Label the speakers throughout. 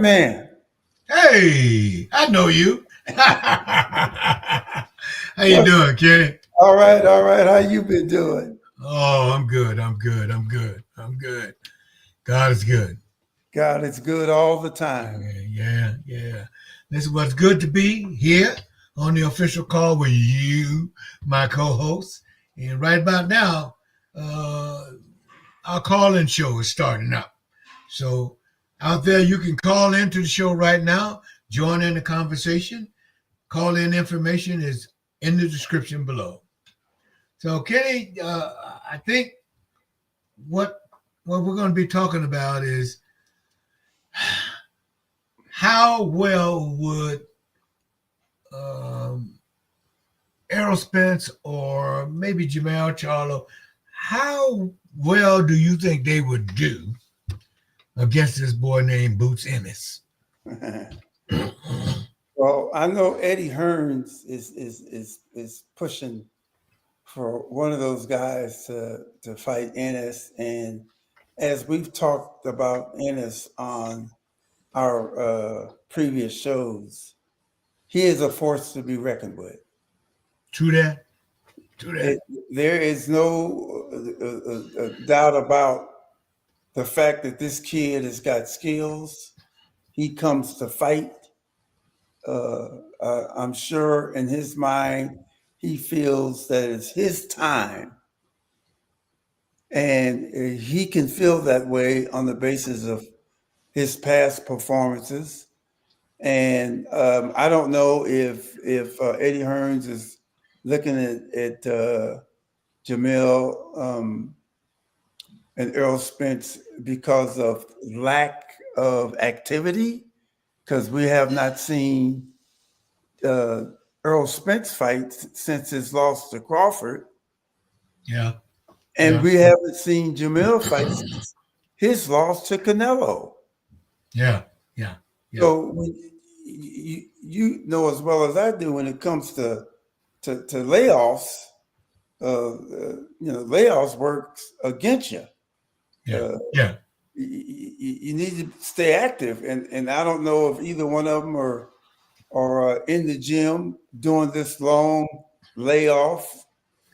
Speaker 1: man.
Speaker 2: Hey, I know you. How you
Speaker 1: What's
Speaker 2: doing, Kenny?
Speaker 1: all right, all right. How you been doing?
Speaker 2: Oh, I'm good. I'm good. I'm good. I'm good. God is good.
Speaker 1: God, it's good all the
Speaker 2: Yeah,
Speaker 1: time.
Speaker 2: yeah, yeah. This is what's good to be here on the official call with you, my co-host. And right about now, uh, our call-in show is starting up. So out there, you can call into the show right now, join in the conversation. Call-in information is in the description below. So, Kenny, I think what what we're going to be talking about is how well would um, Errol Spence or maybe Jamel Charlo, how well do you think they would do against this boy named Boots Ennis?
Speaker 1: Well, I know Eddie Hearns is pushing for one of those guys to fight Ennis, and as we've talked about Ennis on our previous shows, he is a force to be reckoned with.
Speaker 2: True that. True
Speaker 1: It,
Speaker 2: that.
Speaker 1: there is no doubt about the fact that this kid has got skills. He comes to fight. I'm sure in his mind, he feels that it's his time. And he can feel that way on the basis of his past performances. And I don't know if Eddie Hearns is looking at Jamil and Earl Spence because of lack of activity, because we have not seen uh, Earl Spence fight since his loss to Crawford,
Speaker 2: Yeah.
Speaker 1: and
Speaker 2: Yeah.
Speaker 1: we haven't seen Jamil fight since his loss to Canelo.
Speaker 2: Yeah. Yeah. Yeah.
Speaker 1: So you know as well as I do when it comes to layoffs, layoffs works against you.
Speaker 2: Yeah.
Speaker 1: Uh,
Speaker 2: Yeah.
Speaker 1: you need to stay active, and I don't know if either one of them are in the gym doing this long layoff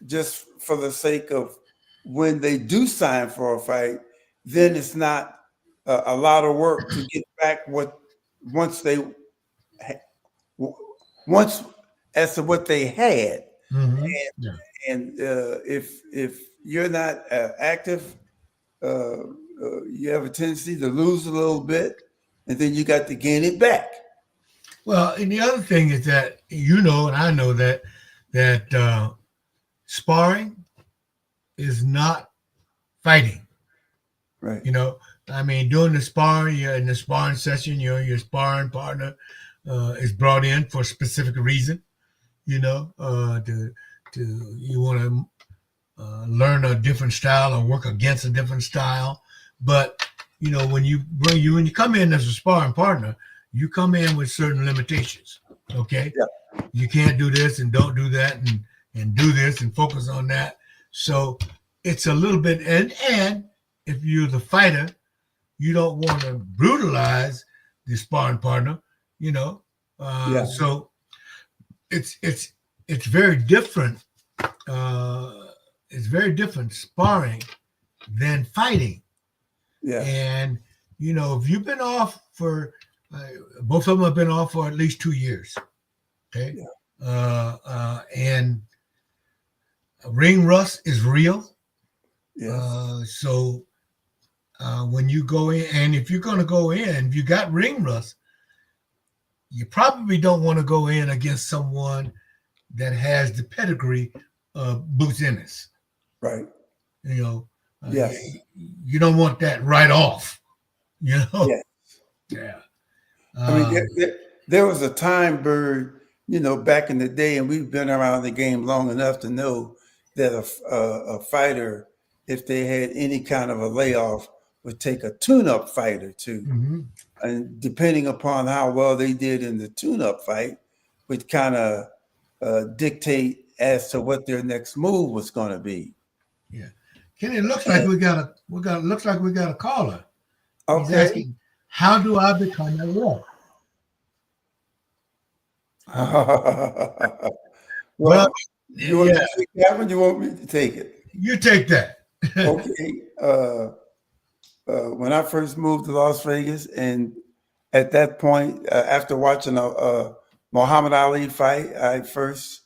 Speaker 1: just for the sake of when they do sign for a fight, then it's not a lot of work to get back what once they once as to what they had.
Speaker 2: Mm-hmm. Yeah.
Speaker 1: And if you're not active, you have a tendency to lose a little bit, and then you got to gain it back.
Speaker 2: Well, and the other thing is that you know, and I know that sparring is not fighting.
Speaker 1: Right.
Speaker 2: You know, I mean, during the sparring, you're in the sparring session, your sparring partner is brought in for a specific reason. You know, to you want to learn a different style or work against a different style. But you know, when you come in as a sparring partner, you come in with certain limitations. Okay,
Speaker 1: Yeah.
Speaker 2: you can't do this and don't do that and do this and focus on that. So it's a little bit and if you're the fighter, you don't want to brutalize the sparring partner, you know.
Speaker 1: Yeah.
Speaker 2: So it's it's very different. Uh, it's very different sparring than fighting.
Speaker 1: Yeah.
Speaker 2: And you know, if you've been off for both of them have been off for at least 2 years. Okay,
Speaker 1: Yeah.
Speaker 2: and ring rust is real.
Speaker 1: Yes.
Speaker 2: So when you go in, and if you're going to go in, if you got ring rust, you probably don't want to go in against someone that has the pedigree of Boots Ennis.
Speaker 1: Right.
Speaker 2: You know,
Speaker 1: Yes.
Speaker 2: you don't want that right off. You know,
Speaker 1: Yeah.
Speaker 2: yeah.
Speaker 1: I mean,
Speaker 2: Um,
Speaker 1: there was a time, Bird, back in the day, and we've been around the game long enough to know that a fighter, if they had any kind of a layoff, would take a tune-up fight or two.
Speaker 2: mhm.
Speaker 1: And depending upon how well they did in the tune-up fight, would kind of dictate as to what their next move was going to be.
Speaker 2: Yeah, Kenny. It looks like
Speaker 1: And,
Speaker 2: we got a caller. He's
Speaker 1: okay.
Speaker 2: asking. How do I become a ref? Well,
Speaker 1: Well, you want
Speaker 2: yeah,
Speaker 1: to take that one? You want me to take it?
Speaker 2: you take that.
Speaker 1: Okay. When I first moved to Las Vegas, and at that point, after watching a Muhammad Ali fight, I first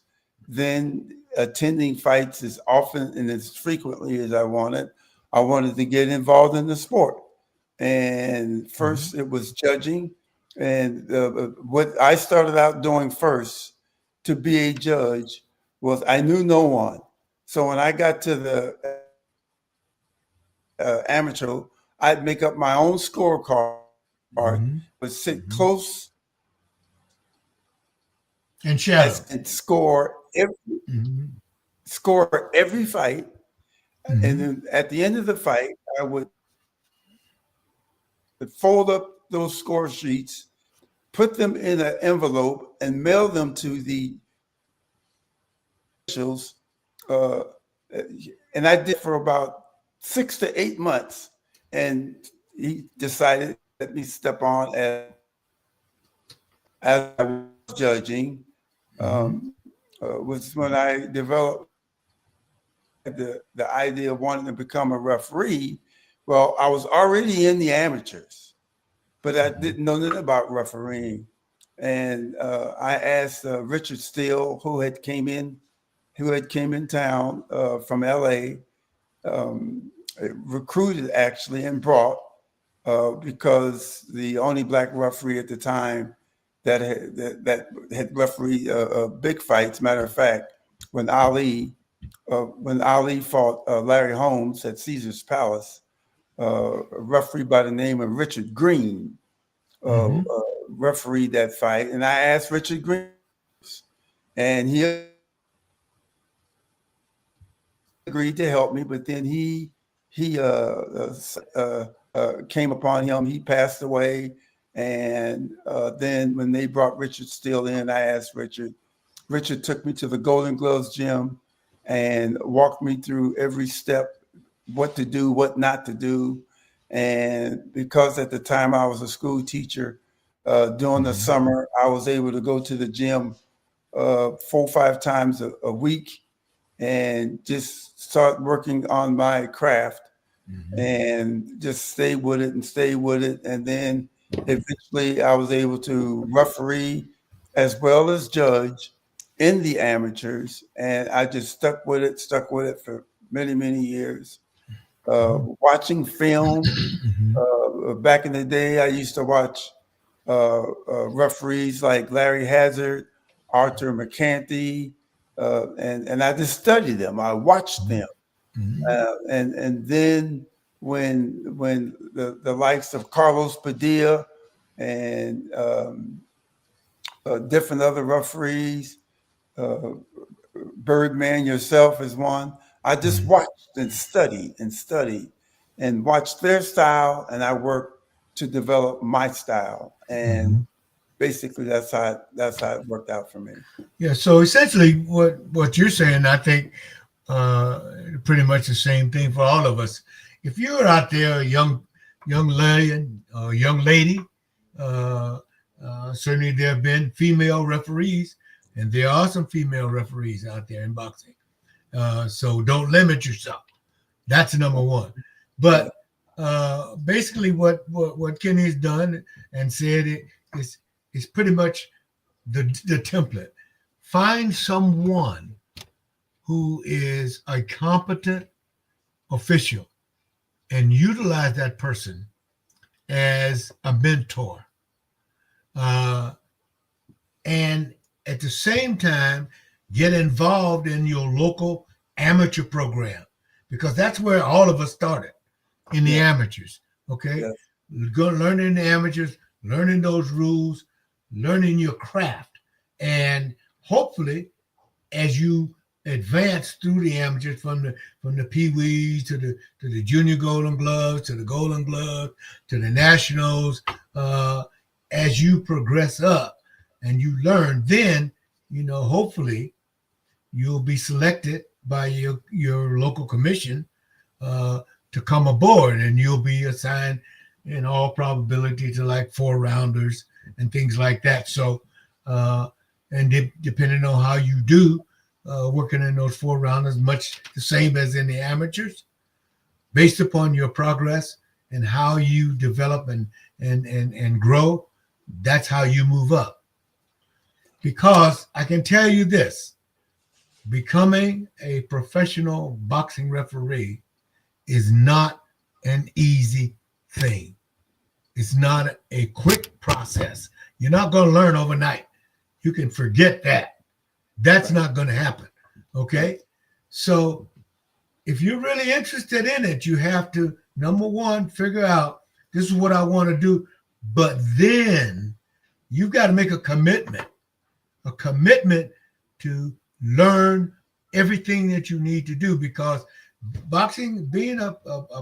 Speaker 1: then attending fights as often and as frequently as I wanted. I wanted to get involved in the sport, and first it was judging, and what I started out doing first to be a judge was I knew no one. So when I got to the amateur, I'd make up my own scorecard,
Speaker 2: Mm-hmm.
Speaker 1: would sit
Speaker 2: Mm-hmm.
Speaker 1: close
Speaker 2: And shadow.
Speaker 1: and
Speaker 2: Mm-hmm.
Speaker 1: score every fight. And
Speaker 2: Mm-hmm.
Speaker 1: then at the end of the fight, I would fold up those score sheets, put them in an envelope, and mail them to the officials. Uh, and I did for about 6 to 8 months. And he decided to let me step on as I was judging. Was when I developed the idea of wanting to become a referee. Well, I was already in the amateurs, but I didn't know nothing about refereeing. And I asked Richard Steele, who had came in town from LA, recruited actually and brought because the only black referee at the time that had refereed big fights. Matter of fact, when Ali fought Larry Holmes at Caesar's Palace, a referee by the name of Richard Green refereed that fight, and I asked Richard Green, and he agreed to help me, but then he came upon him. He passed away, and then when they brought Richard Steele in, I asked Richard. Richard took me to the Golden Gloves gym and walked me through every step, what to do, what not to do. And because at the time I was a school teacher, during the summer, I was able to go to the gym 4 or 5 times a week and just start working on my craft and just stay with it and stay with it. And then eventually I was able to referee as well as judge in the amateurs. And I just stuck with it for many, many years. Watching film, back in the day, I used to watch referees like Larry Hazard, Arthur McCanty, and I just studied them. I watched them, and then when the likes of Carlos Padilla and different other referees, Birdman yourself is one. I just watched and studied and watched their style, and I worked to develop my style. And basically, that's how it worked out for me.
Speaker 2: Yeah. So essentially, what you're saying, I think, pretty much the same thing for all of us. If you're out there, a young lady or young lady, certainly there have been female referees, and there are some female referees out there in boxing. So don't limit yourself. That's number one. But basically, what Kenny's done and said is pretty much the template. Find someone who is a competent official and utilize that person as a mentor. And at the same time, get involved in your local amateur program, because that's where all of us started, in the amateurs. Okay.
Speaker 1: Yes.
Speaker 2: Go learning the amateurs, learning those rules, learning your craft. And hopefully, as you advance through the amateurs from the pee-wees to the junior golden gloves, to the golden gloves, to the nationals, as you progress up and you learn, then, hopefully you'll be selected by your local commission to come aboard, and you'll be assigned in all probability to like 4 rounders and things like that. So, and depending on how you do, working in those 4 rounders, much the same as in the amateurs, based upon your progress and how you develop and grow, that's how you move up. Because I can tell you this, becoming a professional boxing referee is not an easy thing. It's not a quick process. You're not going to learn overnight. You can forget that. That's not going to happen. Okay? So if you're really interested in it, you have to, number one, figure out this is what I want to do. But then you've got to make a commitment to learn everything that you need to do, because boxing, being a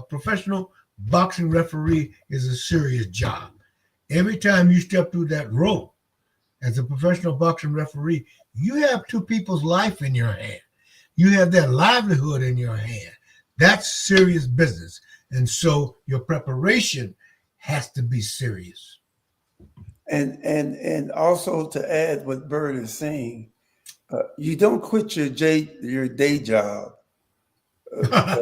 Speaker 2: professional boxing referee is a serious job. Every time you step through that rope as a professional boxing referee, you have two people's life in your hand. You have their livelihood in your hand. That's serious business. And so your preparation has to be serious.
Speaker 1: And also to add what Bird is saying, you don't quit your day job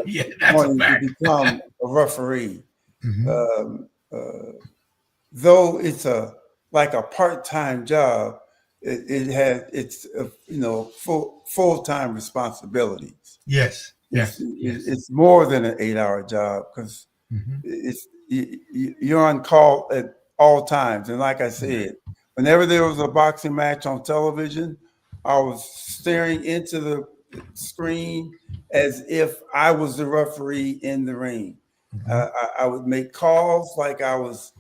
Speaker 2: Yeah, that's a
Speaker 1: wanting to
Speaker 2: fact.
Speaker 1: become a referee.
Speaker 2: Mhm.
Speaker 1: Um, though it's a like a part-time job, it has its full time responsibilities.
Speaker 2: Yes, yes, yes.
Speaker 1: It's more than an 8 hour job because
Speaker 2: Hmm.
Speaker 1: you're on call at all times. And like I
Speaker 2: Yeah.
Speaker 1: said, whenever there was a boxing match on television, I was staring into the screen as if I was the referee in the ring.
Speaker 2: Hmm.
Speaker 1: I would make calls like I was,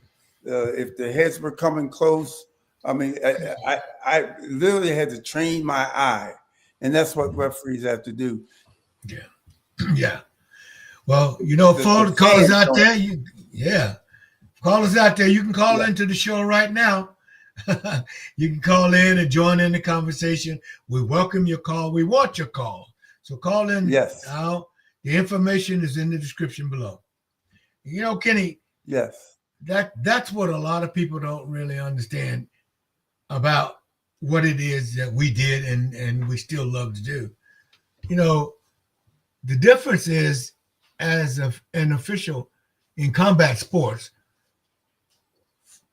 Speaker 1: if the heads were coming close. I mean, I literally had to train my eye, and that's what referees have to do.
Speaker 2: Yeah. Yeah. Well,
Speaker 1: The
Speaker 2: for callers
Speaker 1: fans
Speaker 2: out
Speaker 1: don't.
Speaker 2: there, yeah, callers out there, you can call
Speaker 1: Yeah.
Speaker 2: into the show right now. You can call in and join in the conversation. We welcome your call. We want your call. So call in
Speaker 1: Yes.
Speaker 2: now. The information is in the description below. Kenny,
Speaker 1: Yes.
Speaker 2: that's what a lot of people don't really understand about what it is that we did and we still love to do. You know, the difference is, an official in combat sports,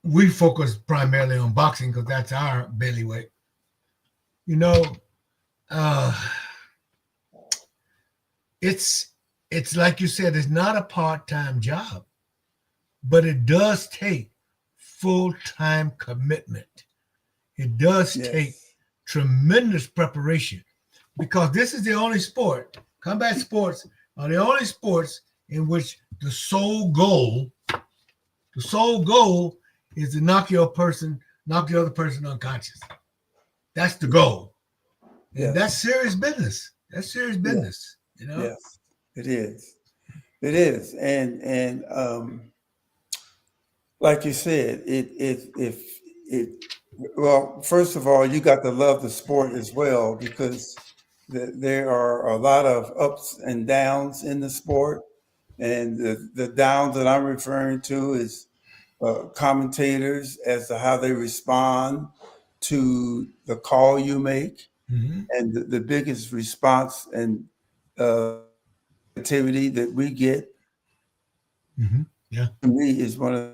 Speaker 2: we focus primarily on boxing because that's our bailiwick. You know, uh, it's it's like you said, it's not a part-time job, but it does take full-time commitment. It does take
Speaker 1: Yes.
Speaker 2: tremendous preparation, because this is the only sport, combat sports are the only sports in which the sole goal is to knock the other person unconscious. That's the goal. And that's
Speaker 1: Yes.
Speaker 2: serious business. That's serious
Speaker 1: Yes.
Speaker 2: business, you know?
Speaker 1: Yes. It is. It is. And like you said, it well, first of all, you got to love the sport as well because there are a lot of ups and downs in the sport, and the downs that I'm referring to is commentators as to how they respond to the call you make,
Speaker 2: Mm-hmm.
Speaker 1: and the biggest response and activity that we get
Speaker 2: Mm-hmm. Yeah.
Speaker 1: to me is one of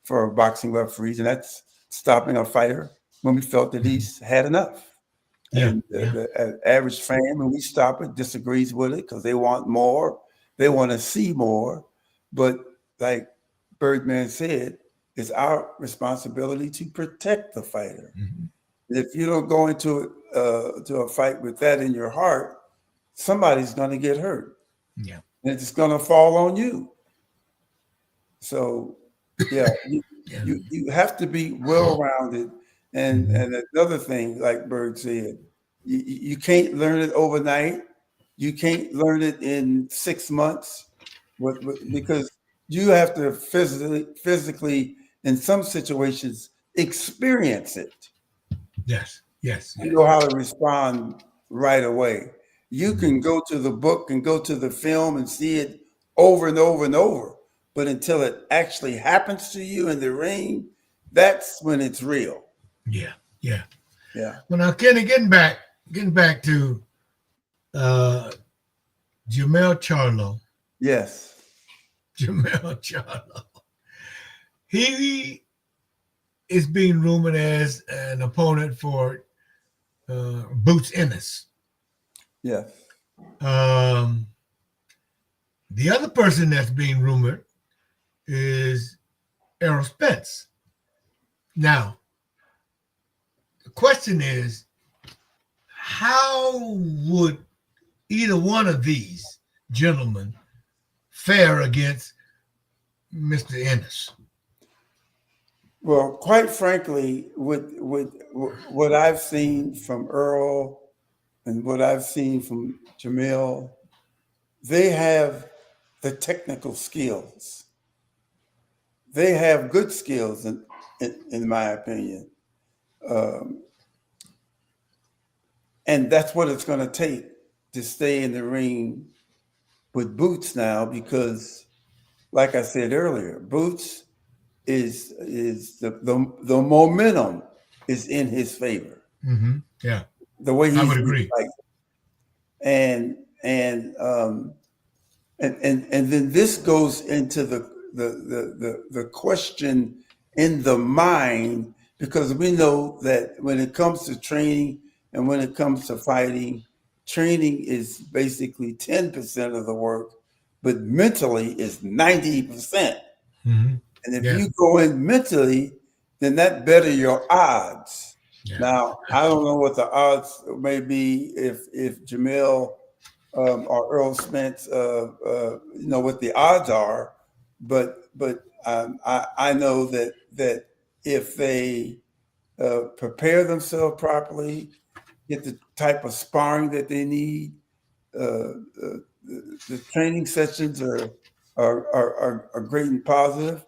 Speaker 1: for boxing referees, and that's stopping a fighter when we felt that
Speaker 2: Mm-hmm.
Speaker 1: he's had enough.
Speaker 2: Yeah.
Speaker 1: And
Speaker 2: Yeah.
Speaker 1: the average fan, when we stop it, disagrees with it because they want more, they want to see more. But like Birdman said, it's our responsibility to protect the fighter.
Speaker 2: Mm-hmm.
Speaker 1: If you don't go into to a fight with that in your heart, somebody's going to get hurt,
Speaker 2: Yeah.
Speaker 1: and it's going to fall on you. So, yeah,
Speaker 2: Yeah.
Speaker 1: you have to be well rounded.
Speaker 2: Mm-hmm.
Speaker 1: And another thing, like Bird said, you can't learn it overnight. You can't learn it in 6 months, because you have to physically, in some situations, experience it
Speaker 2: Yes. Yes.
Speaker 1: to
Speaker 2: Yes.
Speaker 1: know how to respond right away. You can go to the book and go to the film and see it over and over and over. But until it actually happens to you in the ring, that's when it's real.
Speaker 2: Yeah, yeah.
Speaker 1: Yeah.
Speaker 2: Well, now, Kenny, getting back to Jamel Charlo.
Speaker 1: Yes.
Speaker 2: Jamel Charlo. He is being rumored as an opponent for Boots Ennis.
Speaker 1: Yes.
Speaker 2: The other person that's being rumored is Errol Spence. Now, the question is, how would either one of these gentlemen fare against Mr. Ennis?
Speaker 1: Well, quite frankly, with what I've seen from Earl and what I've seen from Jamil, they have the technical skills. They have good skills, in my opinion. Um, and that's what it's going to take to stay in the ring with Boots now, because, like I said earlier, Boots is the momentum is in his favor.
Speaker 2: Mm-hmm. Yeah,
Speaker 1: The way
Speaker 2: I
Speaker 1: he's
Speaker 2: would agree.
Speaker 1: like, and and um, and then this goes into the question in the mind, because we know that when it comes to training and when it comes to fighting, training is basically 10% of the work, but mentally is 90%.
Speaker 2: Mm-hmm.
Speaker 1: And if
Speaker 2: Yeah,
Speaker 1: you go in mentally, then that better your odds.
Speaker 2: yeah.
Speaker 1: Now, I don't know what the odds may be if Jamil or Earl Spence, what the odds are, but I know that if they prepare themselves properly, get the type of sparring that they need, the training sessions are great and positive,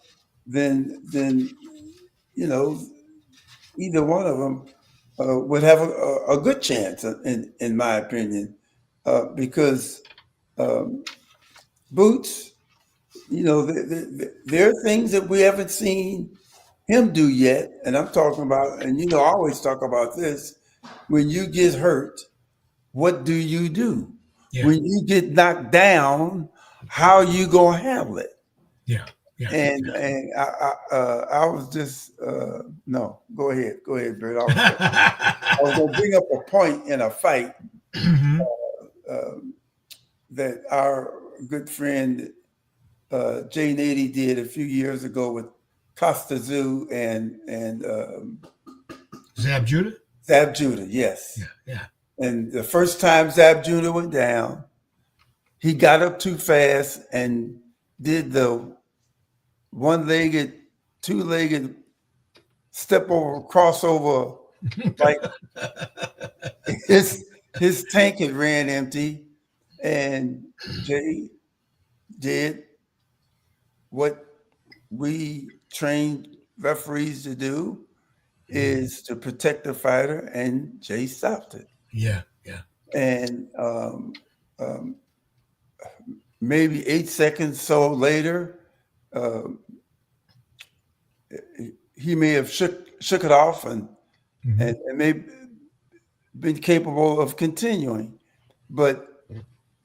Speaker 1: then either one of them would have a good chance, in my opinion, because Boots, there are things that we haven't seen him do yet, and I'm talking about, and I always talk about this: when you get hurt, what do you do?
Speaker 2: Yeah,
Speaker 1: When you get knocked down, how you gonna handle it?
Speaker 2: yeah, yeah.
Speaker 1: And I was just no. Go ahead, Bert. I was gonna bring up a point in a fight
Speaker 2: Mm-hmm.
Speaker 1: that our good friend Jay Nady did a few years ago with Costa Zoo and
Speaker 2: Zab Judah?
Speaker 1: Zab Judah. Yes.
Speaker 2: Yeah, yeah.
Speaker 1: And the first time Zab Judah went down, he got up too fast and did the one-legged, two-legged step over, crossover, like his tank had ran empty, and Jay did what we trained referees to do, is to protect the fighter, and Jay stopped it.
Speaker 2: Yeah, yeah.
Speaker 1: And maybe 8 seconds so later, he may have shook it off and maybe been capable of continuing. But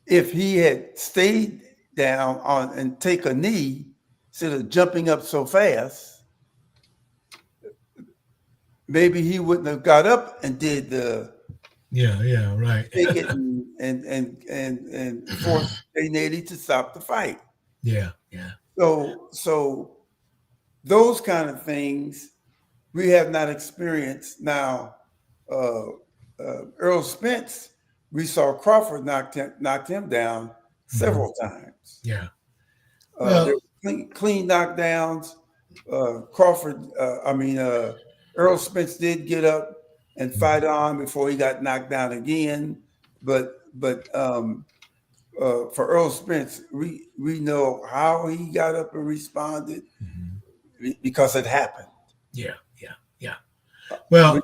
Speaker 1: if he had stayed down on and take a knee instead of jumping up so fast, maybe he wouldn't have got up and did the
Speaker 2: Yeah, right.
Speaker 1: take it and force Jay Nady to stop the fight.
Speaker 2: Yeah, yeah.
Speaker 1: So those kind of things we have not experienced. Now, Earl Spence, we saw Crawford knocked him down several times.
Speaker 2: Yeah.
Speaker 1: There were clean knockdowns. Earl Spence did get up and fight on before he got knocked down again. But for Earl Spence, we know how he got up and responded because it happened.
Speaker 2: Yeah. Well,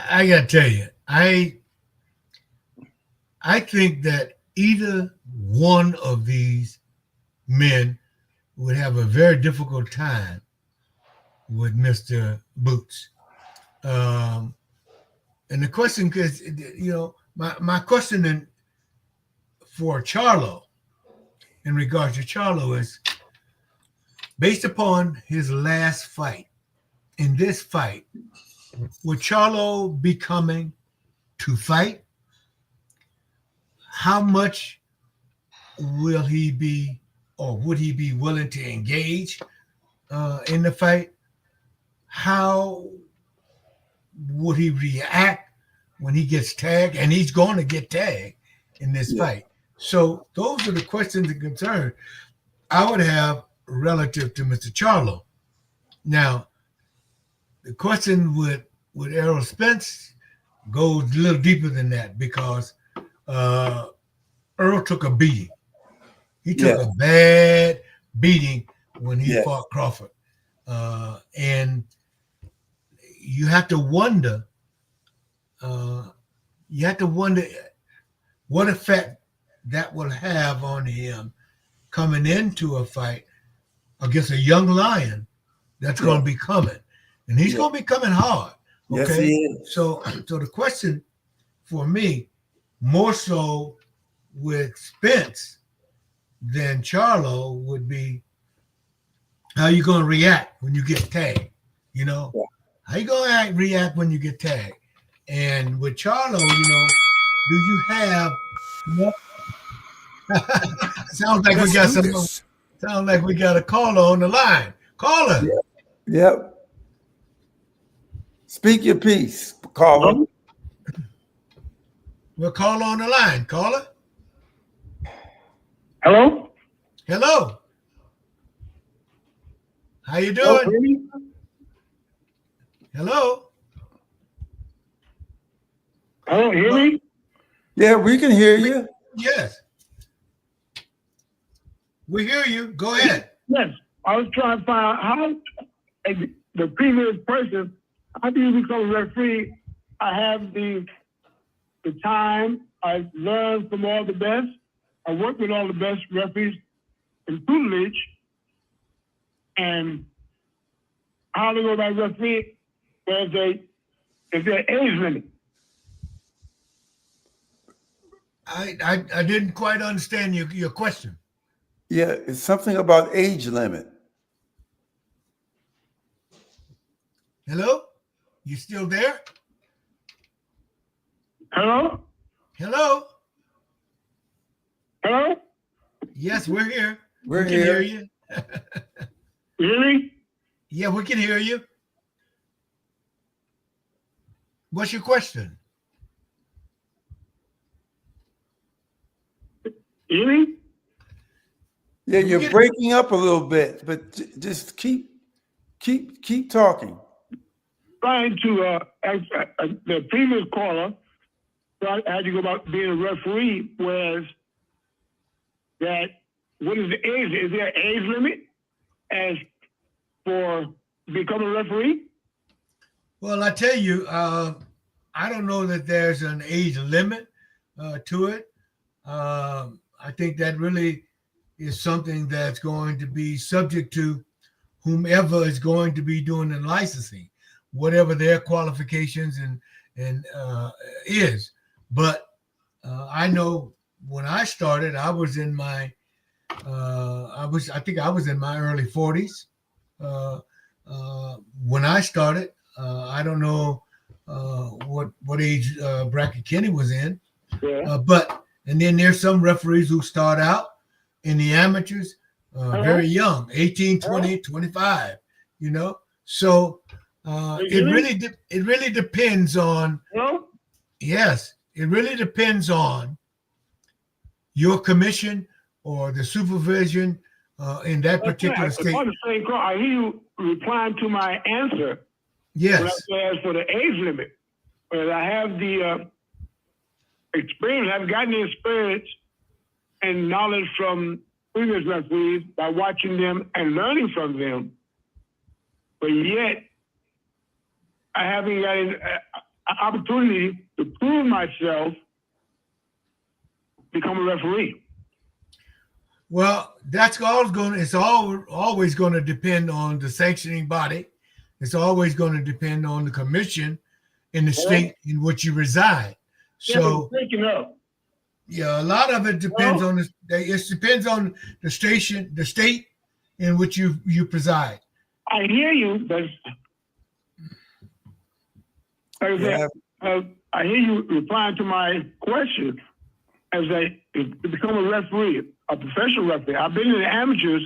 Speaker 2: I got to tell you, I think that either one of these men would have a very difficult time with Mr. Boots. And the question is, my question for Charlo, in regards to Charlo, is based upon his last fight. In this fight, would Charlo be coming to fight? How much will he be, or would he be willing to engage in the fight? How would he react when he gets tagged? And he's going to get tagged in this fight. So those are the questions and concerns I would have relative to Mr. Charlo. Now, the question with Errol Spence goes a little deeper than that, because Earl took a beating. He took a bad beating when he fought Crawford. And you have to wonder, what effect that will have on him coming into a fight against a young lion that's going to be coming. And he's going to be coming hard. Okay.
Speaker 1: Yes, he is.
Speaker 2: So the question for me, more so with Spence than Charlo, would be, how you going to react when you get tagged? How you going to react when you get tagged? And with Charlo, do you have sounds like we got a caller on the line. Caller.
Speaker 1: Yep. Speak your piece, caller.
Speaker 2: We'll call on the line. Caller.
Speaker 3: Hello?
Speaker 2: Hello. How you doing? Hello.
Speaker 3: Hello, hear me?
Speaker 1: Yeah, we can hear you.
Speaker 2: Yes. We hear you. Go ahead.
Speaker 3: Yes. I was trying to find out how the previous person, how do you become a referee? I have the time. I learned from all the best. I work with all the best referees in tutelage. And how to go about referee, is there age limit?
Speaker 2: I didn't quite understand your question.
Speaker 1: Yeah, it's something about age limit.
Speaker 2: Hello? You still there?
Speaker 3: Hello?
Speaker 2: Hello?
Speaker 3: Hello?
Speaker 2: Yes, we're here.
Speaker 1: We're
Speaker 2: we can
Speaker 1: here.
Speaker 2: hear you.
Speaker 3: You hear me?
Speaker 2: Yeah, we can hear you. What's your question?
Speaker 3: You hear me?
Speaker 1: Yeah, you're breaking up a little bit, but just keep talking.
Speaker 3: Trying to ask the previous caller, how do you go about being a referee, whereas that, what is the age? Is there an age limit as for becoming a referee?
Speaker 2: Well, I tell you, I don't know that there's an age limit to it. I think that really is something that's going to be subject to whomever is going to be doing the licensing, whatever their qualifications and is. But I know when I started, I was in my I think I was in my early 40s when I started. I don't know what age bracket Kenny was in, but and then there's some referees who start out in the amateurs very young, 18, 20, 25, So it really depends on, yes, it really depends on your commission or the supervision in that particular state.
Speaker 3: I hear you replying to my answer.
Speaker 2: Yes.
Speaker 3: When I asked for the age limit, but I have the experience. I've gotten the experience and knowledge from previous referees by watching them and learning from them. But yet, I haven't got an opportunity to prove myself become a referee?
Speaker 2: Well, that's always going. It's always going to depend on the sanctioning body. It's always going to depend on the commission in the state in which you reside. So,
Speaker 3: taking up.
Speaker 2: yeah, a lot of it depends on the. It depends on the state in which you preside.
Speaker 3: I hear you, but I hear you replying to my question as to become a referee, a professional referee. I've been in the amateurs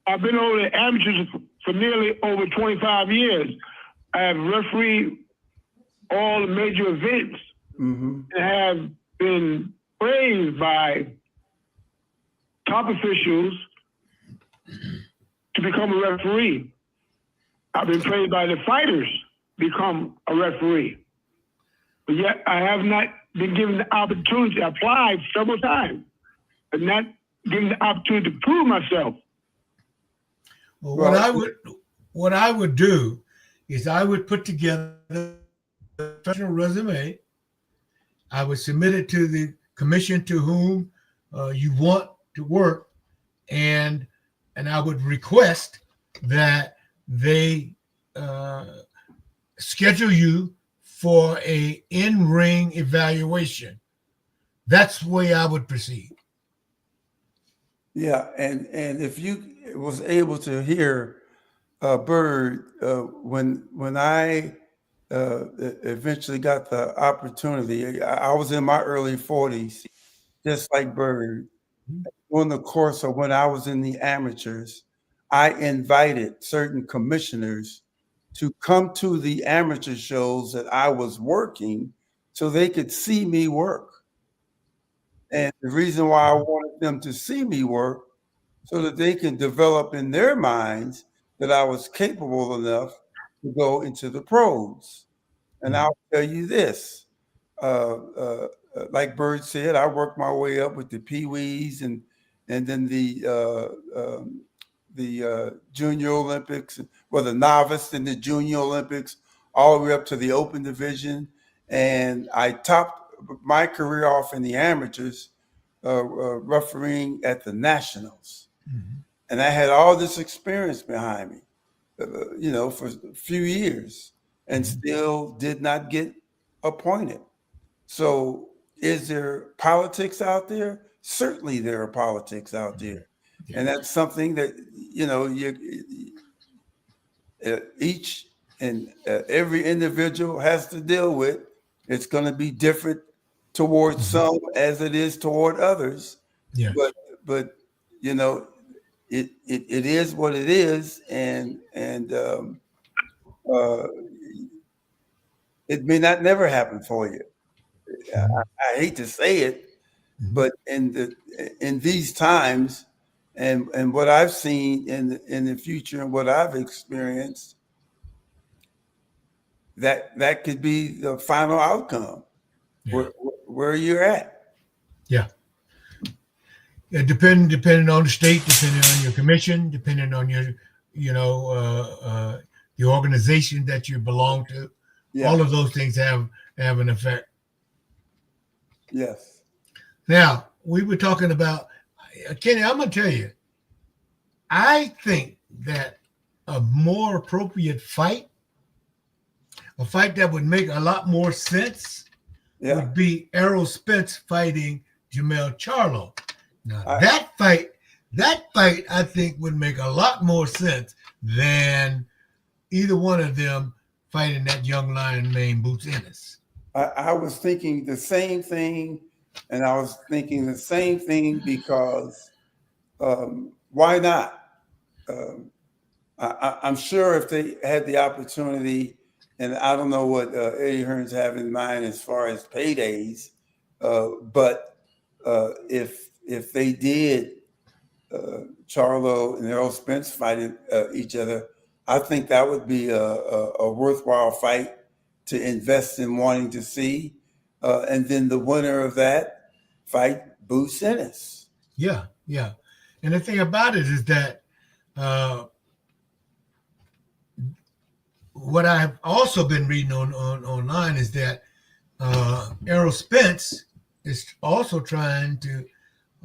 Speaker 3: I've been over the amateurs for nearly over 25 years. I have refereed all the major events and have been praised by top officials to become a referee. I've been praised by the fighters to become a referee. But yet I have not been given the opportunity. I applied several times, but not given the opportunity to prove myself.
Speaker 2: Well, what I would do is I would put together a professional resume. I would submit it to the commission to whom you want to work, and I would request that they schedule you for a in-ring evaluation. That's the way I would proceed.
Speaker 1: Yeah, and if you was able to hear Bird when I eventually got the opportunity, I was in my early 40s, just like Bird. During the course of when I was in the amateurs, I invited certain commissioners to come to the amateur shows that I was working so they could see me work. And the reason why I wanted them to see me work so that they can develop in their minds that I was capable enough to go into the pros. And I'll tell you this, like Bird said, I worked my way up with the Pee-wees and then the Junior Olympics, well, the novice and the Junior Olympics, all the way up to the open division. And I topped my career off in the amateurs, refereeing at the nationals. And I had all this experience behind me, for a few years, and still did not get appointed. So is there politics out there? Certainly there are politics out there. And that's something that, each and every individual has to deal with. It's going to be different towards some as it is toward others.
Speaker 2: Yeah.
Speaker 1: But it is what it is, and it may not never happen for you. I hate to say it, but in these times, and what I've seen in the future and what I've experienced, that could be the final outcome where you're at.
Speaker 2: Yeah. Depending on the state, depending on your commission, depending on your, the organization that you belong to. Yeah. All of those things have an effect.
Speaker 1: Yes.
Speaker 2: Now, we were talking about, Kenny, I'm going to tell you, I think that a more appropriate fight, a fight that would make a lot more sense, would be Errol Spence fighting Jamel Charlo. Now, that fight, I think, would make a lot more sense than either one of them fighting that young lion named Boots Ennis.
Speaker 1: I was thinking the same thing, and I was thinking the same thing because why not? I'm sure if they had the opportunity, and I don't know what Eddie Hearn's have in mind as far as paydays, but if they did Charlo and Errol Spence fighting each other, I think that would be a worthwhile fight to invest in wanting to see. And then the winner of that fight, Boots Ennis.
Speaker 2: Yeah, yeah. And the thing about it is that what I've also been reading on online is that Errol Spence is also trying to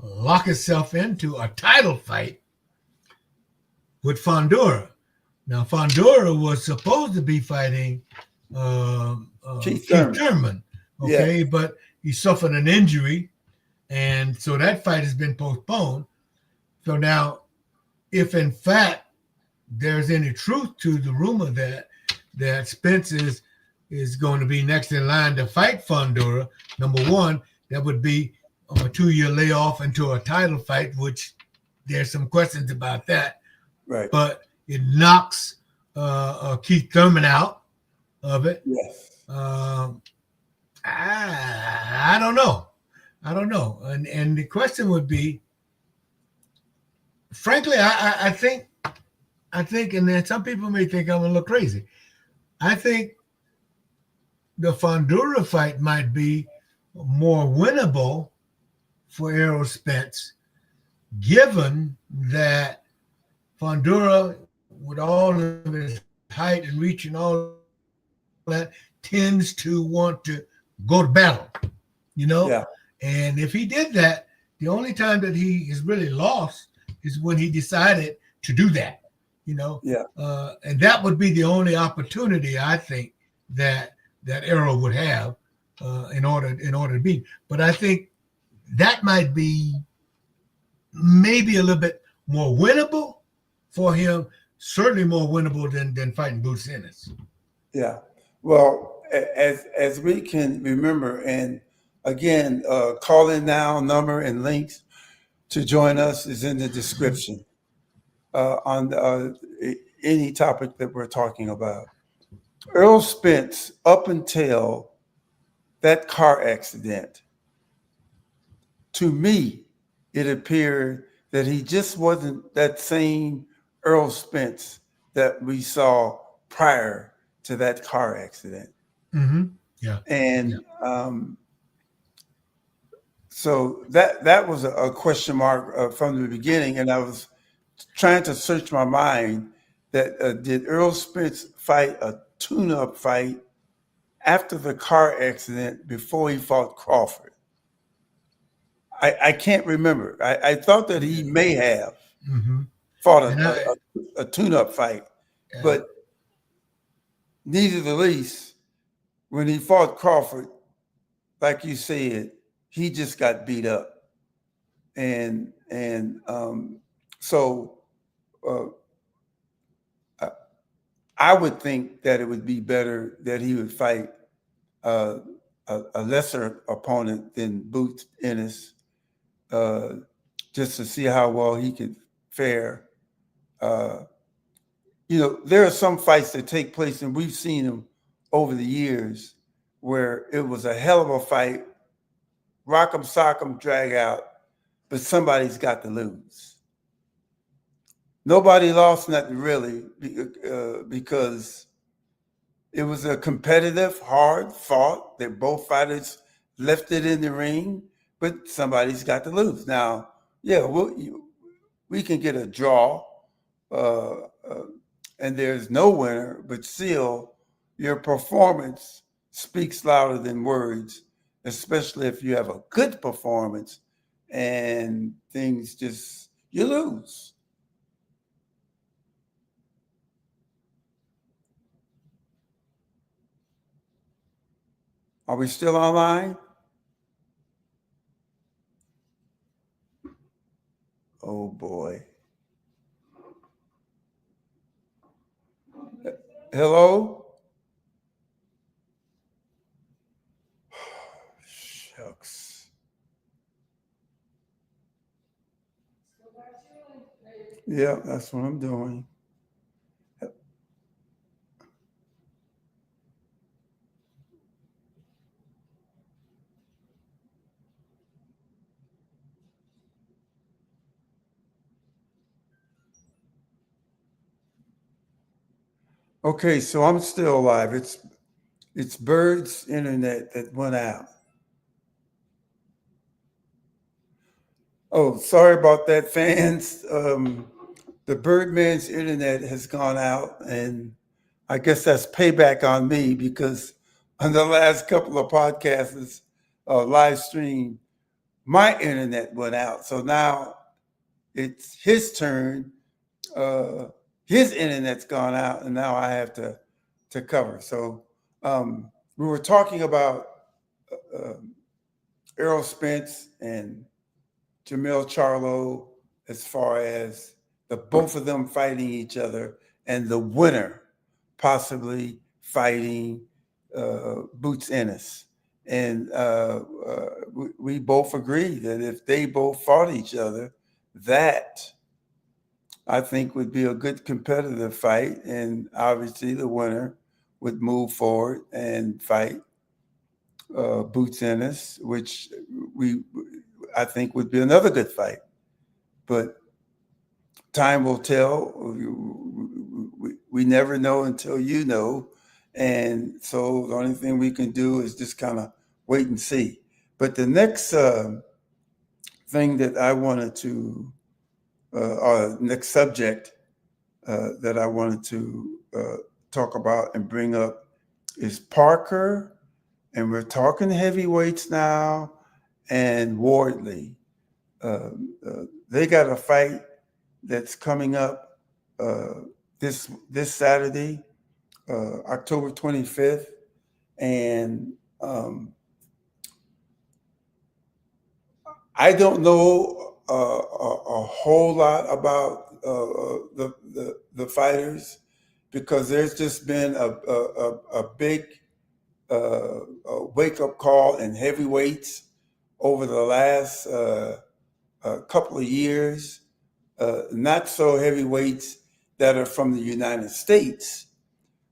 Speaker 2: lock himself into a title fight with Fundora. Now, Fundora was supposed to be fighting
Speaker 1: Keith
Speaker 2: Thurman, okay,
Speaker 1: Yeah.
Speaker 2: but he suffered an injury, and so that fight has been postponed. So now, if in fact there's any truth to the rumor that Spence is going to be next in line to fight Fundora, number one, that would be a 2-year layoff into a title fight, which there's some questions about that.
Speaker 1: Right.
Speaker 2: But it knocks Keith Thurman out of it.
Speaker 1: Yes.
Speaker 2: I don't know. And the question would be, frankly, I think, and then some people may think I'm a little crazy. I think the Fundora fight might be more winnable for Errol Spence, given that Fundora, with all of his height and reach and all that, tends to want to go to battle,
Speaker 1: Yeah.
Speaker 2: And if he did that, the only time that he is really lost is when he decided to do that,
Speaker 1: Yeah.
Speaker 2: And that would be the only opportunity, I think, that Errol would have in order to beat. But I think that might be maybe a little bit more winnable for him, certainly more winnable than fighting Boots Ennis.
Speaker 1: Yeah. Well, as we can remember, and again, call in now number and links to join us is in the description on any topic that we're talking about. Errol Spence, up until that car accident, to me, it appeared that he just wasn't that same Errol Spence that we saw prior to that car accident.
Speaker 2: Mm-hmm. Yeah.
Speaker 1: And so that was a question mark from the beginning. And I was trying to search my mind that did Errol Spence fight a tune-up fight after the car accident before he fought Crawford? I can't remember. I thought that he may have fought a tune-up fight, but neither the least, when he fought Crawford, like you said, he just got beat up, and so I would think that it would be better that he would fight a lesser opponent than Boots Ennis, just to see how well he could fare. There are some fights that take place, and we've seen them over the years, where it was a hell of a fight, rock 'em, sock 'em, drag out, but somebody's got to lose. Nobody lost nothing really, because it was a competitive, hard fought. That both fighters left it in the ring, but somebody's got to lose. Now, yeah, we can get a draw, and there's no winner, but still, your performance speaks louder than words, especially if you have a good performance and things just, you lose. Are we still online? Oh boy. Hello? Shucks. Yeah, that's what I'm doing. Okay, so I'm still alive. It's Bird's internet that went out. Oh, sorry about that, fans. The Birdman's internet has gone out, and I guess that's payback on me because on the last couple of podcasts, live stream, my internet went out. So now it's his turn. His internet's gone out, and now I have to cover. So we were talking about Errol Spence and Jamil Charlo as far as the both of them fighting each other and the winner possibly fighting Boots Ennis. And we both agree that if they both fought each other, that I think would be a good competitive fight. And obviously the winner would move forward and fight Boots Ennis, which I think would be another good fight. But time will tell. We never know until you know. And so the only thing we can do is just kind of wait and see. But the next thing that I wanted to, or next subject that I wanted to talk about and bring up is Parker, and we're talking heavyweights now, and Wardley. They got a fight that's coming up this Saturday, October 25th, and I don't know a whole lot about the fighters because there's just been a big wake up call in heavyweights over the last couple of years. Not so heavyweights that are from the United States,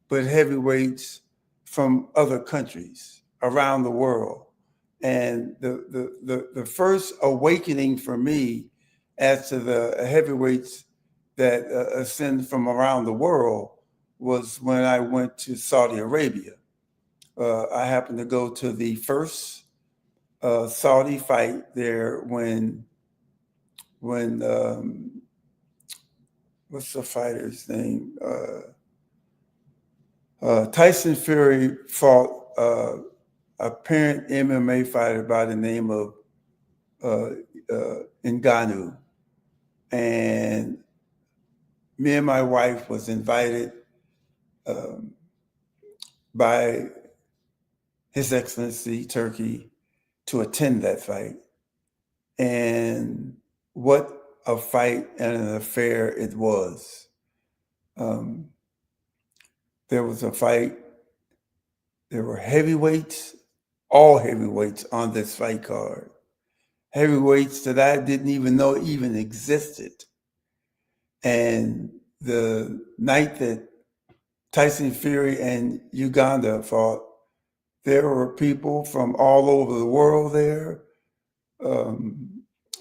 Speaker 1: but heavyweights from other countries around the world. And the first awakening for me as to the heavyweights that ascend from around the world was when I went to Saudi Arabia. I happened to go to the first Saudi fight there when what's the fighter's name? Tyson Fury fought a parent MMA fighter by the name of Ngannou. And me and my wife was invited by His Excellency Turkey to attend that fight. And what a fight and an affair it was. There was a fight. There were heavyweights, all heavyweights on this fight card. Heavyweights that I didn't even know even existed. And the night that Tyson Fury and Uganda fought, there were people from all over the world there.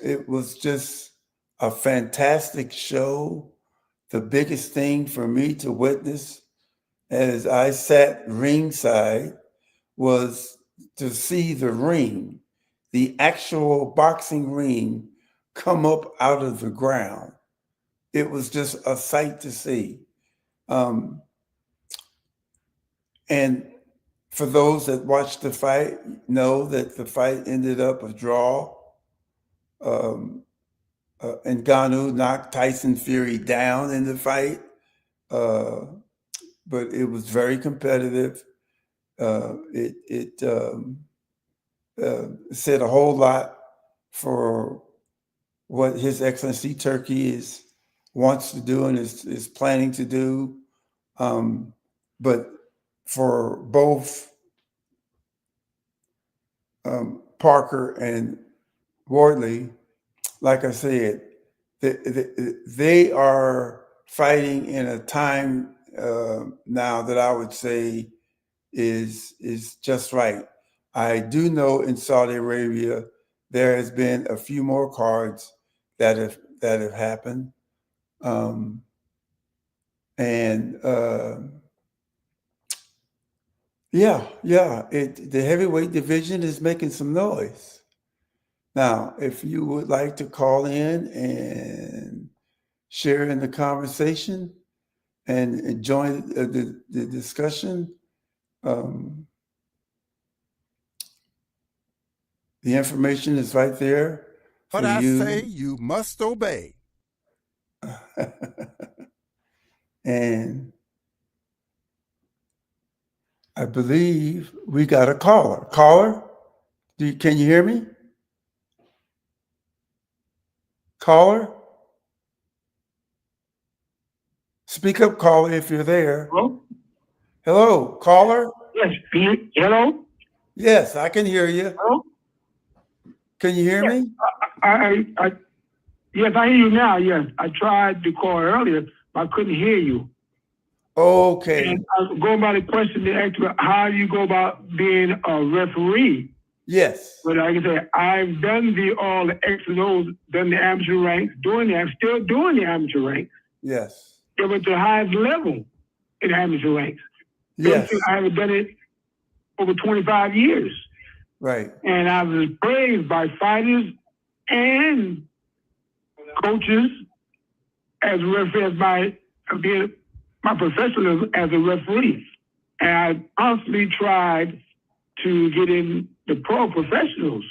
Speaker 1: It was just a fantastic show. The biggest thing for me to witness as I sat ringside was to see the ring, the actual boxing ring, come up out of the ground. It was just a sight to see. And for those that watched the fight, know that the fight ended up a draw. Ngannou knocked Tyson Fury down in the fight, but it was very competitive. It said a whole lot for what His Excellency Turkey wants to do and is planning to do. But for both Parker and Wardley, like I said, they are fighting in a time now that I would say is just right. I do know in Saudi Arabia there has been a few more cards that have happened, the heavyweight division is making some noise. Now, if you would like to call in and share in the conversation, and join the discussion. The information is right there for
Speaker 4: What I
Speaker 1: you.
Speaker 4: say, you must obey.
Speaker 1: And I believe we got a caller. Caller, can you hear me? Caller? Speak up, caller, if you're there.
Speaker 3: Hello?
Speaker 1: Hello, caller?
Speaker 3: Yes. Hello?
Speaker 1: Yes, I can hear you.
Speaker 3: Hello?
Speaker 1: Can you hear me?
Speaker 3: Yes, I hear you now. Yes. I tried to call earlier, but I couldn't hear you.
Speaker 1: Okay.
Speaker 3: And I was going by the question they asked about how do you go about being a referee?
Speaker 1: Yes.
Speaker 3: But like I said, I've done all the X and O's, done the amateur ranks, I'm still doing the amateur ranks.
Speaker 1: Yes.
Speaker 3: It was the highest level in amateur ranks.
Speaker 1: Yes.
Speaker 3: I haven't done it over 25 years.
Speaker 1: Right.
Speaker 3: And I was praised by fighters and coaches as a referee, being my professionalism as a referee. And I constantly tried to get in the pro professionals.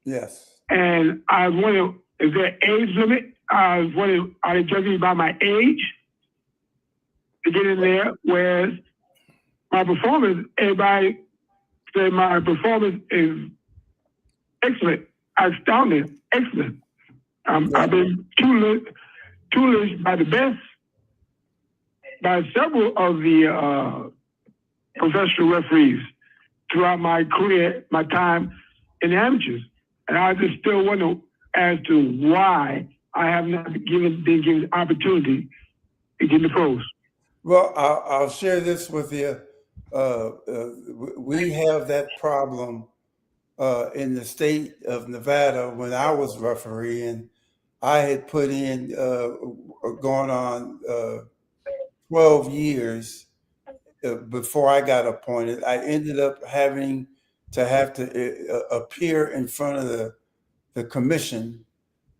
Speaker 1: Yes.
Speaker 3: And I was wondering, is there age limit? I was wondering, are they judging me by my age to get in there? Whereas my performance, everybody said my performance is excellent, astounding, excellent. I've been tutored by the best, by several of the professional referees throughout my career, my time in the amateurs. And I just still wonder as to why I have not been given opportunity to get in the pros.
Speaker 1: Well, I'll share this with you. We have that problem in the state of Nevada. When I was refereeing, I had put in going on 12 years before I got appointed. I ended up having to appear in front of the commission,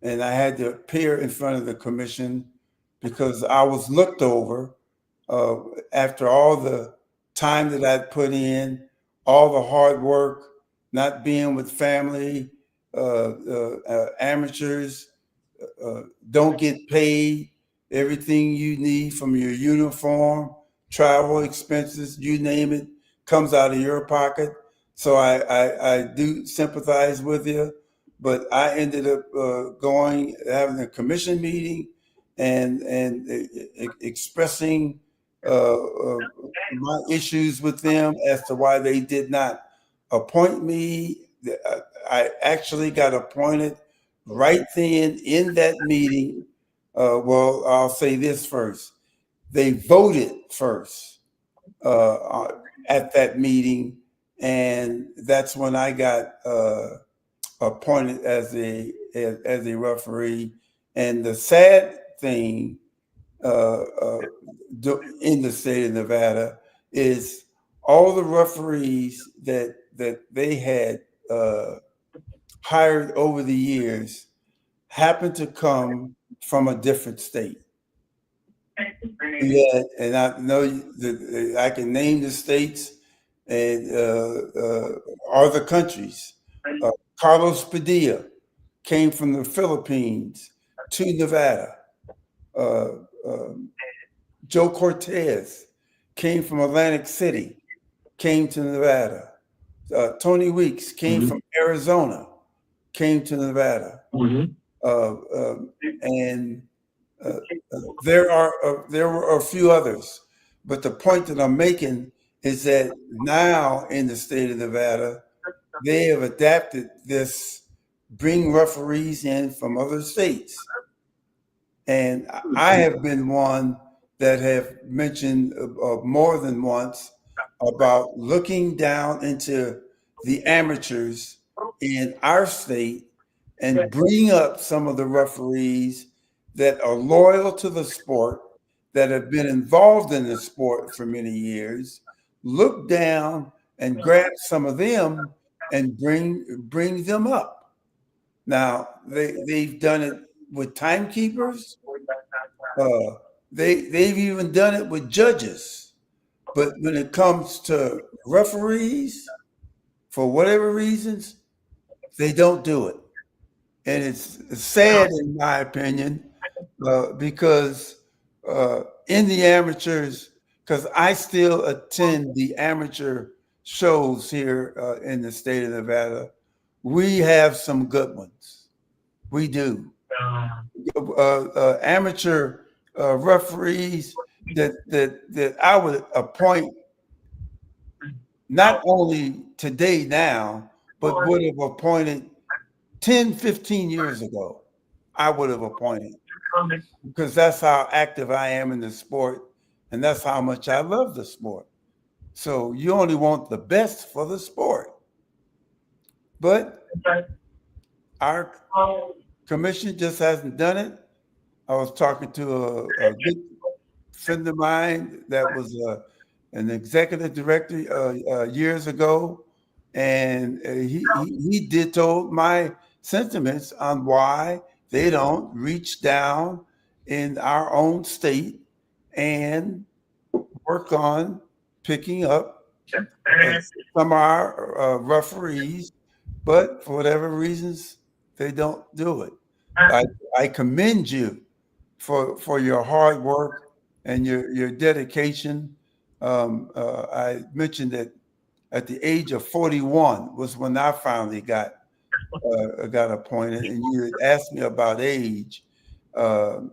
Speaker 1: and I had to appear in front of the commission because I was looked over after all the time that I'd put in, all the hard work, not being with family, amateurs don't get paid. Everything you need from your uniform, travel expenses, you name it, comes out of your pocket. So I do sympathize with you, but I ended up having a commission meeting and expressing my issues with them as to why they did not appoint me. I actually got appointed right then in that meeting. Well, I'll say this first. They voted first at that meeting, and that's when I got appointed as a referee. And the sad thing in the state of Nevada is all the referees that they had hired over the years happened to come from a different state. Yeah, and I know that I can name the states and or the countries. Carlos Padilla came from the Philippines to Nevada. Joe Cortez came from Atlantic City, came to Nevada. Tony Weeks came from Arizona, came to Nevada. And there were a few others. But the point that I'm making is that now in the state of Nevada, they have adapted this, bring referees in from other states. And I have been one that have mentioned more than once about looking down into the amateurs in our state and bring up some of the referees that are loyal to the sport, that have been involved in the sport for many years, look down and grab some of them and bring them up. Now, they've done it with timekeepers, they've even done it with judges. But when it comes to referees, for whatever reasons, they don't do it. And it's sad, in my opinion, because in the amateurs, because I still attend the amateur shows here in the state of Nevada, we have some good ones. We do. Amateur referees that I would appoint not only today now, but would have appointed 10, 15 years ago. I would have appointed, because that's how active I am in the sport, and that's how much I love the sport. So you only want the best for the sport. But our commission just hasn't done it. I was talking to a good friend of mine that was an executive director years ago, and he dittoed my sentiments on why they don't reach down in our own state and work on picking up some of our referees, but for whatever reasons, they don't do it. I commend you for your hard work and your dedication. I mentioned that at the age of 41 was when I finally got appointed, and you had asked me about age. I'm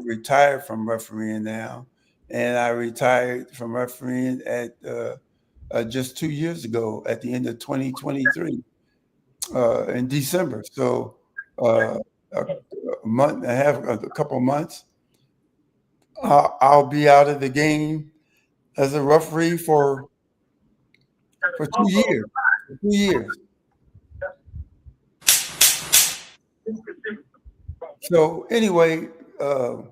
Speaker 1: retired from refereeing now, and I retired from refereeing at just 2 years ago at the end of 2023 in December. So a month and a half, a couple of months, I'll be out of the game as a referee for 2 years. 2 years. So anyway, I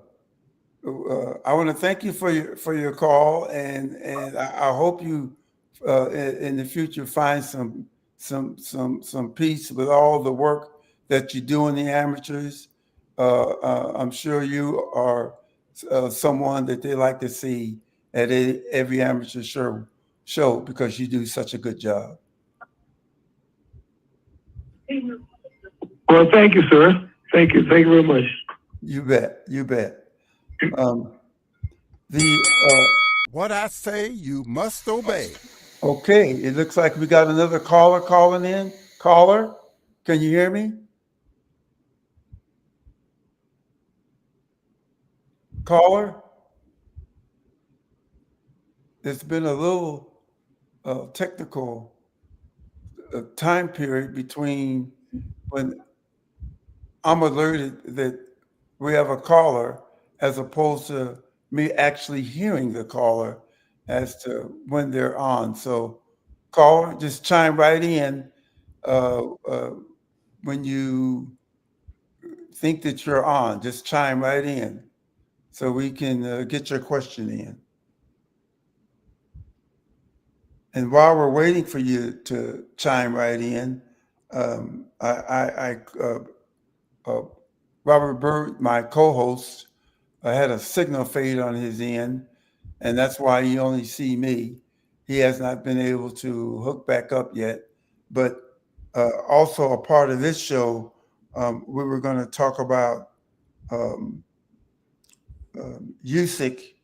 Speaker 1: want to thank you for your call, and I hope you in the future find some peace with all the work that you do in the amateurs. I'm sure you are someone that they like to see at every amateur show because you do such a good job.
Speaker 3: Well, thank you, sir. Thank you very much.
Speaker 1: You bet.
Speaker 4: What I say, you must obey.
Speaker 1: Okay, it looks like we got another caller calling in. Caller, can you hear me? Caller? There's been a little technical time period between when I'm alerted that we have a caller as opposed to me actually hearing the caller as to when they're on. So caller, just chime right in when you think that you're on. Just chime right in so we can get your question in. And while we're waiting for you to chime right in, Robert Bird, my co-host, had a signal fade on his end, and that's why you only see me. He has not been able to hook back up yet. But also a part of this show, we were going to talk about Usyk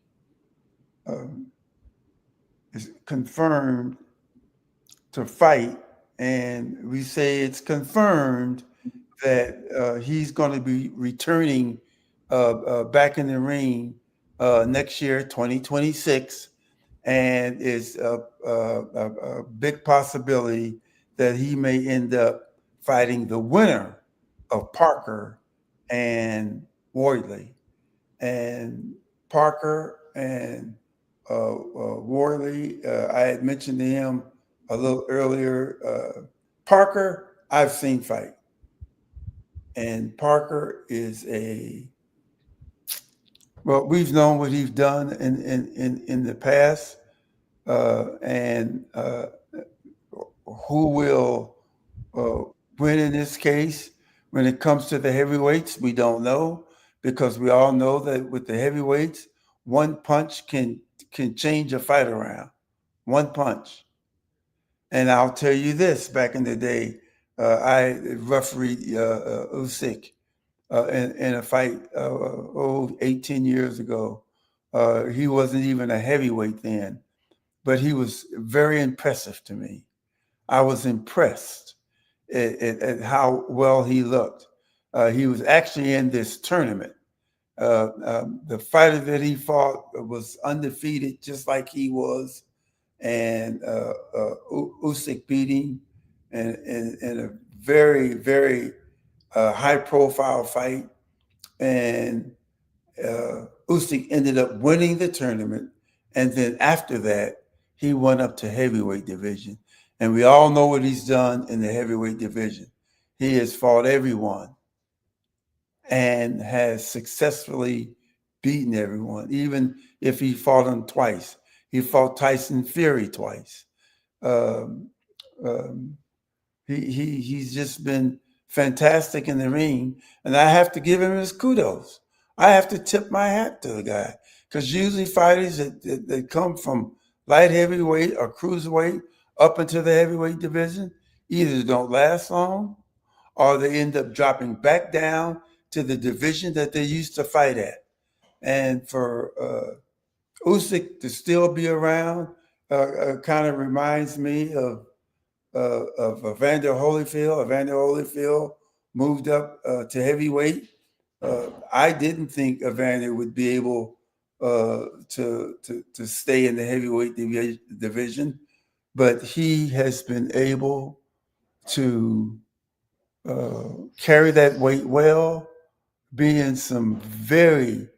Speaker 1: is confirmed to fight, and we say it's confirmed that he's going to be returning back in the ring next year, 2026, and it's a big possibility that he may end up fighting the winner of Parker and Wardley. And Parker and Wardley, I had mentioned to him a little earlier. Parker, I've seen fight, and Parker is we've known what he's done in the past, and who will win in this case. When it comes to the heavyweights, we don't know, because we all know that with the heavyweights, one punch can change a fight around. One punch. And I'll tell you this: back in the day, I refereed Usyk in a fight 18 years ago. He wasn't even a heavyweight then, but he was very impressive to me. I was impressed at how well he looked. He was actually in this tournament. The fighter that he fought was undefeated, just like he was, and Usyk beat him in a very, very high-profile fight, and Usyk ended up winning the tournament, and then after that, he went up to heavyweight division, and we all know what he's done in the heavyweight division. He has fought everyone and has successfully beaten everyone, even if he fought him twice. He fought Tyson Fury twice. He's just been fantastic in the ring, and I have to give him his kudos. I have to tip my hat to the guy, because usually fighters that come from light heavyweight or cruiserweight up into the heavyweight division either don't last long or they end up dropping back down to the division that they used to fight at. And for Usyk to still be around kind of reminds me of Evander Holyfield. Evander Holyfield moved up to heavyweight. I didn't think Evander would be able to stay in the heavyweight division, but he has been able to carry that weight well, be in some very,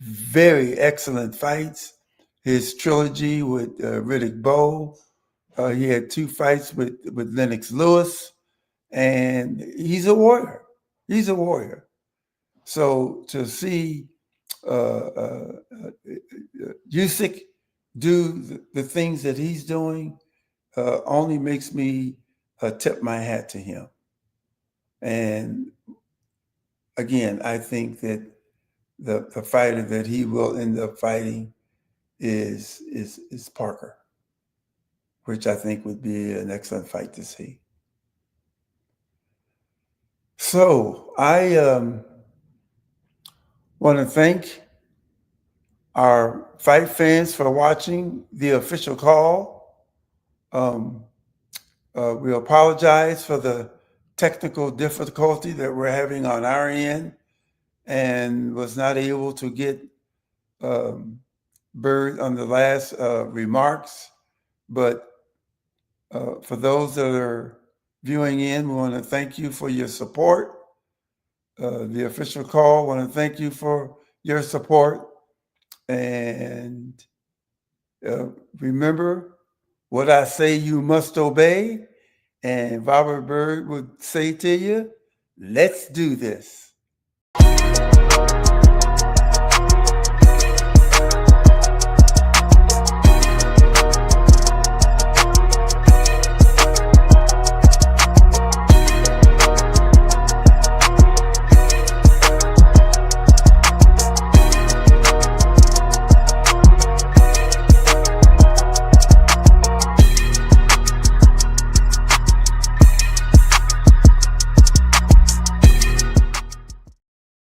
Speaker 1: very excellent fights. His trilogy with Riddick Bowe, he had 2 fights with Lennox Lewis, and he's a warrior. He's a warrior. So to see Usyk do the things that he's doing only makes me tip my hat to him. And again, I think that the fighter that he will end up fighting is Parker, which I think would be an excellent fight to see. So I want to thank our fight fans for watching the official call. We apologize for the technical difficulty that we're having on our end, and was not able to get Bird on the last remarks. But for those that are viewing in, we want to thank you for your support. The official call, want to thank you for your support. And remember, what I say you must obey. And Robert Bird would say to you, let's do this.